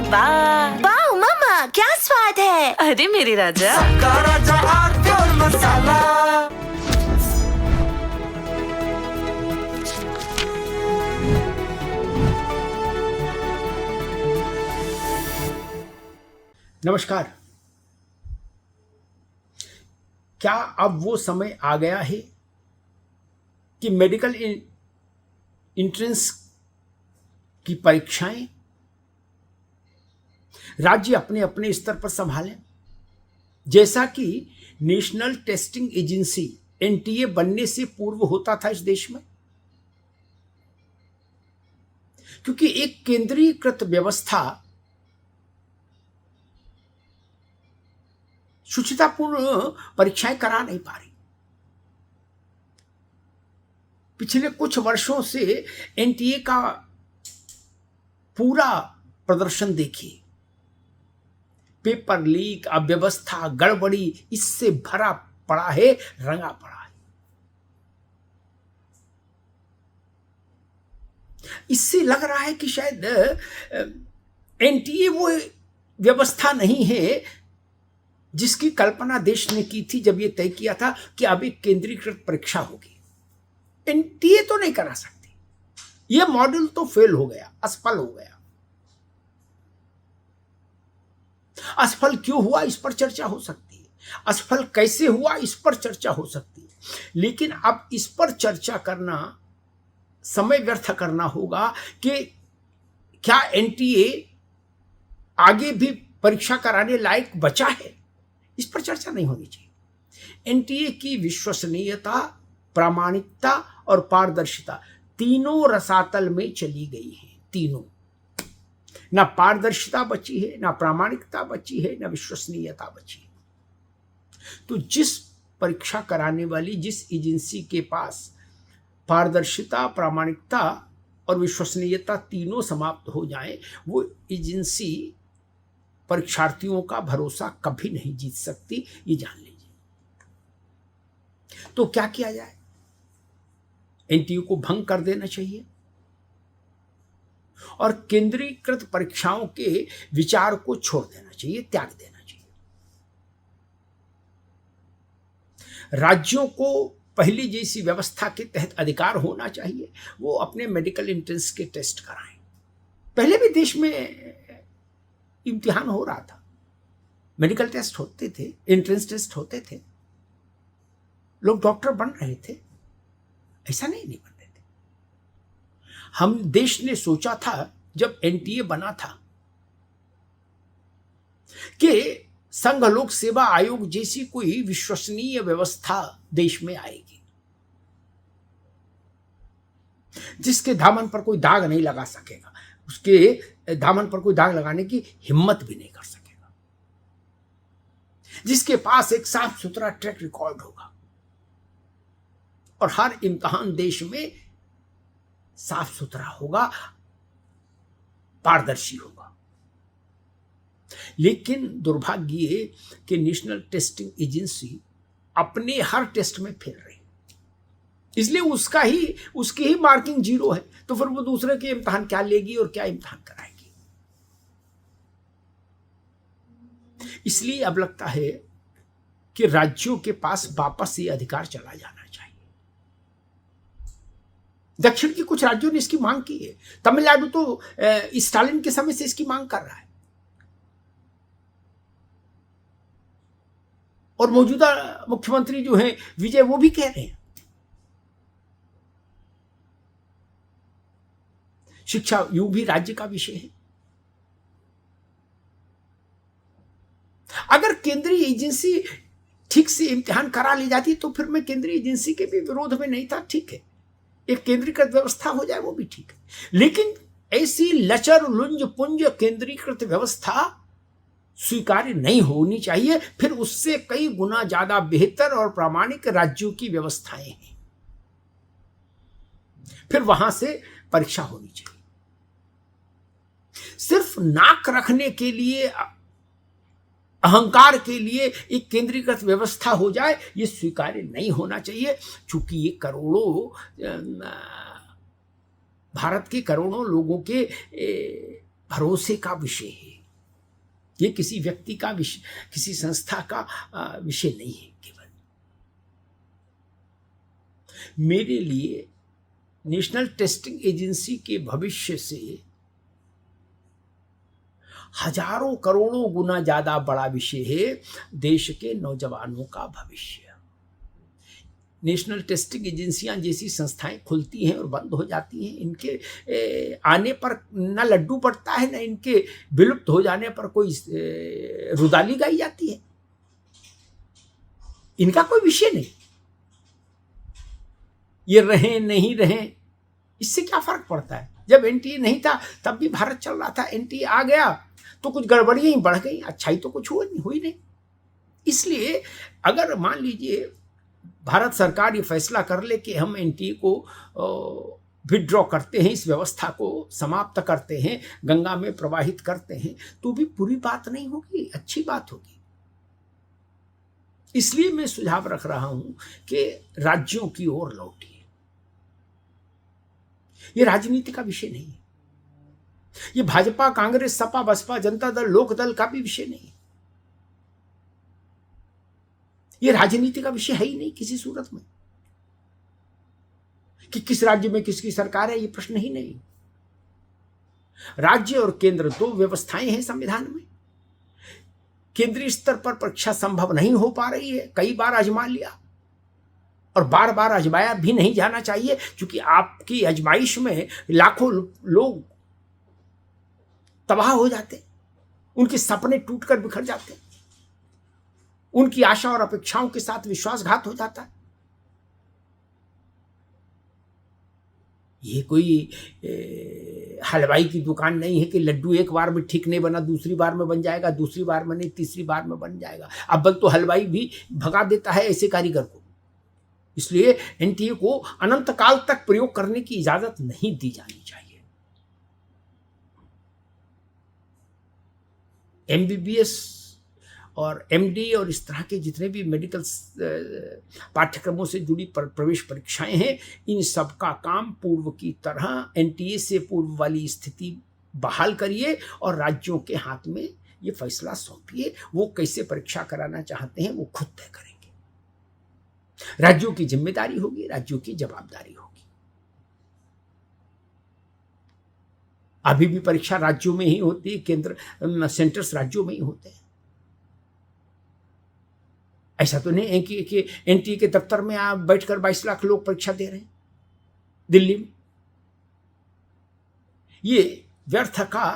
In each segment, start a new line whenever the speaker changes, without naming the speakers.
वाह
वाह मम्मा, क्या स्वाद है।
अरे मेरे राजा,
सबका राजा आरती और मसाला।
नमस्कार। क्या अब वो समय आ गया है कि मेडिकल एंट्रेंस की परीक्षाएं राज्य अपने अपने स्तर पर संभालें, जैसा कि नेशनल टेस्टिंग एजेंसी एनटीए बनने से पूर्व होता था इस देश में? क्योंकि एक केंद्रीकृत व्यवस्था शुचितापूर्ण परीक्षाएं करा नहीं पा रही। पिछले कुछ वर्षों से एनटीए का पूरा प्रदर्शन देखिए, पेपर लीक, अव्यवस्था, गड़बड़ी, इससे भरा पड़ा है, रंगा पड़ा है। इससे लग रहा है कि शायद एनटीए वो व्यवस्था नहीं है जिसकी कल्पना देश ने की थी जब ये तय किया था कि अब एक केंद्रीकृत परीक्षा होगी। एनटीए तो नहीं करा सकती, ये मॉडल तो फेल हो गया, असफल हो गया। असफल क्यों हुआ इस पर चर्चा हो सकती है, असफल कैसे हुआ इस पर चर्चा हो सकती है, लेकिन अब इस पर चर्चा करना समय व्यर्थ करना होगा कि क्या एनटीए आगे भी परीक्षा कराने लायक बचा है, इस पर चर्चा नहीं होनी चाहिए। एनटीए की विश्वसनीयता, प्रामाणिकता और पारदर्शिता तीनों रसातल में चली गई है। तीनों, ना पारदर्शिता बची है, ना प्रामाणिकता बची है, ना विश्वसनीयता बची है। तो जिस परीक्षा कराने वाली जिस एजेंसी के पास पारदर्शिता, प्रामाणिकता और विश्वसनीयता तीनों समाप्त हो जाए, वो एजेंसी परीक्षार्थियों का भरोसा कभी नहीं जीत सकती, ये जान लीजिए। तो क्या किया जाए? एनटीए को भंग कर देना चाहिए और केंद्रीकृत परीक्षाओं के विचार को छोड़ देना चाहिए, त्याग देना चाहिए। राज्यों को पहली जैसी व्यवस्था के तहत अधिकार होना चाहिए, वो अपने मेडिकल एंट्रेंस के टेस्ट कराएं। पहले भी देश में इम्तिहान हो रहा था, मेडिकल टेस्ट होते थे, एंट्रेंस टेस्ट होते थे, लोग डॉक्टर बन रहे थे, ऐसा नहीं बन रहे थे। हम देश ने सोचा था जब एनटीए बना था कि संघ लोक सेवा आयोग जैसी कोई विश्वसनीय व्यवस्था देश में आएगी, जिसके दामन पर कोई दाग नहीं लगा सकेगा, उसके दामन पर कोई दाग लगाने की हिम्मत भी नहीं कर सकेगा, जिसके पास एक साफ सुथरा ट्रैक रिकॉर्ड होगा और हर इम्तिहान देश में साफ सुथरा होगा, पारदर्शी होगा। लेकिन दुर्भाग्य ये कि नेशनल टेस्टिंग एजेंसी अपने हर टेस्ट में फेल रही, इसलिए उसकी ही मार्किंग 0 है। तो फिर वो दूसरे के इम्तिहान क्या लेगी और क्या इम्तिहान कराएगी? इसलिए अब लगता है कि राज्यों के पास वापस ये अधिकार चला जाना चाहिए। दक्षिण के कुछ राज्यों ने इसकी मांग की है। तमिलनाडु तो स्टालिन के समय से इसकी मांग कर रहा है और मौजूदा मुख्यमंत्री जो हैं विजय, वो भी कह रहे हैं। शिक्षा यूं भी राज्य का विषय है। अगर केंद्रीय एजेंसी ठीक से इम्तिहान करा ली जाती तो फिर मैं केंद्रीय एजेंसी के भी विरोध में नहीं था, ठीक है, एक केंद्रीकृत व्यवस्था हो जाए वो भी ठीक है। लेकिन ऐसी लचर लुंज पुंज केंद्रीकृत व्यवस्था स्वीकार्य नहीं होनी चाहिए। फिर उससे कई गुना ज्यादा बेहतर और प्रामाणिक राज्यों की व्यवस्थाएं हैं, फिर वहां से परीक्षा होनी चाहिए। सिर्फ नाक रखने के लिए, अहंकार के लिए एक केंद्रीकृत व्यवस्था हो जाए, ये स्वीकार्य नहीं होना चाहिए। चूंकि ये करोड़ों, भारत के करोड़ों लोगों के भरोसे का विषय है। ये किसी व्यक्ति का विषय, किसी संस्था का विषय नहीं है। केवल मेरे लिए नेशनल टेस्टिंग एजेंसी के भविष्य से हजारों करोड़ों गुना ज्यादा बड़ा विषय है देश के नौजवानों का भविष्य। नेशनल टेस्टिंग एजेंसियां जैसी संस्थाएं खुलती हैं और बंद हो जाती हैं, इनके आने पर न लड्डू पड़ता है, न इनके विलुप्त हो जाने पर कोई रुदाली गाई जाती है। इनका कोई विषय नहीं। ये रहें नहीं रहें, इससे क्या फर्क पड़ता है। जब एनटीए नहीं था तब भी भारत चल रहा था, एनटीए आ गया तो कुछ गड़बड़ियां ही बढ़ गई, अच्छाई तो कुछ हुई नहीं। इसलिए अगर मान लीजिए भारत सरकार ये फैसला कर ले कि हम एनटीए को विथड्रॉ करते हैं, इस व्यवस्था को समाप्त करते हैं, गंगा में प्रवाहित करते हैं, तो भी बुरी बात नहीं होगी, अच्छी बात होगी। इसलिए मैं सुझाव रख रहा हूं कि राज्यों की ओर लौटिए। ये राजनीति का विषय नहीं है। ये भाजपा, कांग्रेस, सपा, बसपा, जनता दल, लोक दल का भी विषय नहीं है। ये राजनीति का विषय है ही नहीं किसी सूरत में, कि किस राज्य में किसकी सरकार है, ये प्रश्न ही नहीं। राज्य और केंद्र दो व्यवस्थाएं हैं संविधान में। केंद्रीय स्तर पर परीक्षा संभव नहीं हो पा रही है, कई बार आजमा लिया और बार बार आजमाया भी नहीं जाना चाहिए, क्योंकि आपकी आजमाइश में लाखों लोग तबाह हो जाते, उनके सपने टूटकर बिखर जाते, उनकी आशा और अपेक्षाओं के साथ विश्वासघात हो जाता है। ये कोई हलवाई की दुकान नहीं है कि लड्डू एक बार में ठीक नहीं बना, दूसरी बार में बन जाएगा, दूसरी बार में नहीं, तीसरी बार में बन जाएगा। अब तो हलवाई भी भगा देता है ऐसे कारीगर को। इसलिए एनटीए को अनंत काल तक प्रयोग करने की इजाजत नहीं दी जानी चाहिए। एमबीबीएस और एमडी और इस तरह के जितने भी मेडिकल पाठ्यक्रमों से जुड़ी प्रवेश परीक्षाएं हैं, इन सब का काम पूर्व की तरह एनटीए से पूर्व वाली स्थिति बहाल करिए और राज्यों के हाथ में ये फैसला सौंपिए। वो कैसे परीक्षा कराना चाहते हैं वो खुद तय करेंगे। राज्यों की जिम्मेदारी होगी, राज्यों की जवाबदारी होगी। अभी भी परीक्षा राज्यों में ही होती है, केंद्र सेंटर्स राज्यों में ही होते हैं। ऐसा तो नहीं है कि एनटीए के दफ्तर में आप बैठकर 22 लाख लोग परीक्षा दे रहे हैं दिल्ली में। ये व्यर्थ का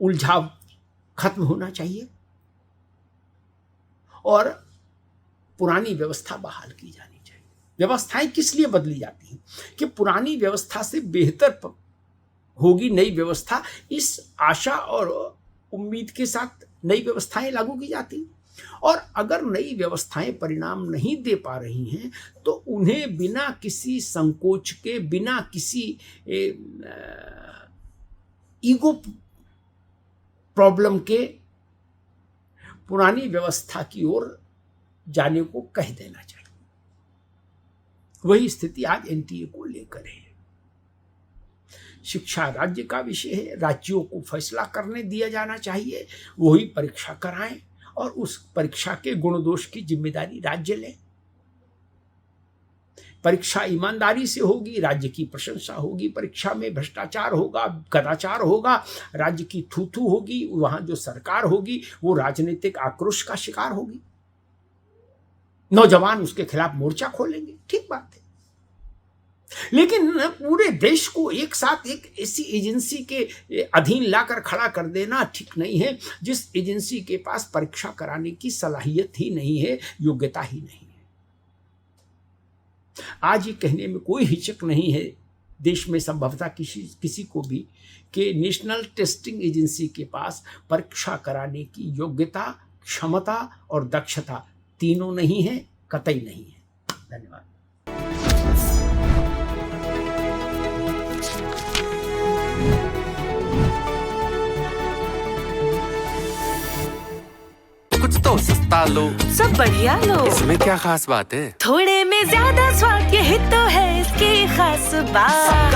उलझाव खत्म होना चाहिए और पुरानी व्यवस्था बहाल की जानी चाहिए। व्यवस्थाएं किस लिए बदली जाती हैं कि पुरानी व्यवस्था से बेहतर होगी नई व्यवस्था, इस आशा और उम्मीद के साथ नई व्यवस्थाएं लागू की जाती। और अगर नई व्यवस्थाएं परिणाम नहीं दे पा रही हैं तो उन्हें बिना किसी संकोच के, बिना किसी ईगो प्रॉब्लम के पुरानी व्यवस्था की ओर जाने को कह देना चाहिए। वही स्थिति आज एनटीए को लेकर है। शिक्षा राज्य का विषय है, राज्यों को फैसला करने दिया जाना चाहिए, वही परीक्षा कराएं और उस परीक्षा के गुण दोष की जिम्मेदारी राज्य लें। परीक्षा ईमानदारी से होगी, राज्य की प्रशंसा होगी। परीक्षा में भ्रष्टाचार होगा, कदाचार होगा, राज्य की थू-थू होगी, वहां जो सरकार होगी वो राजनीतिक आक्रोश का शिकार होगी, नौजवान उसके खिलाफ मोर्चा खोलेंगे। ठीक बात है, लेकिन पूरे देश को एक साथ एक ऐसी एजेंसी के अधीन लाकर खड़ा कर देना ठीक नहीं है जिस एजेंसी के पास परीक्षा कराने की सलाहियत ही नहीं है, योग्यता ही नहीं है। आज ये कहने में कोई हिचक नहीं है देश में संभवतः किसी को भी कि नेशनल टेस्टिंग एजेंसी के पास परीक्षा कराने की योग्यता, क्षमता और दक्षता तीनों नहीं है, कतई नहीं है। धन्यवाद।
कुछ तो सस्ता लो,
सब बढ़िया लो।
इसमें क्या खास बात है?
थोड़े में ज्यादा स्वाद, यही तो है इसकी खास बात।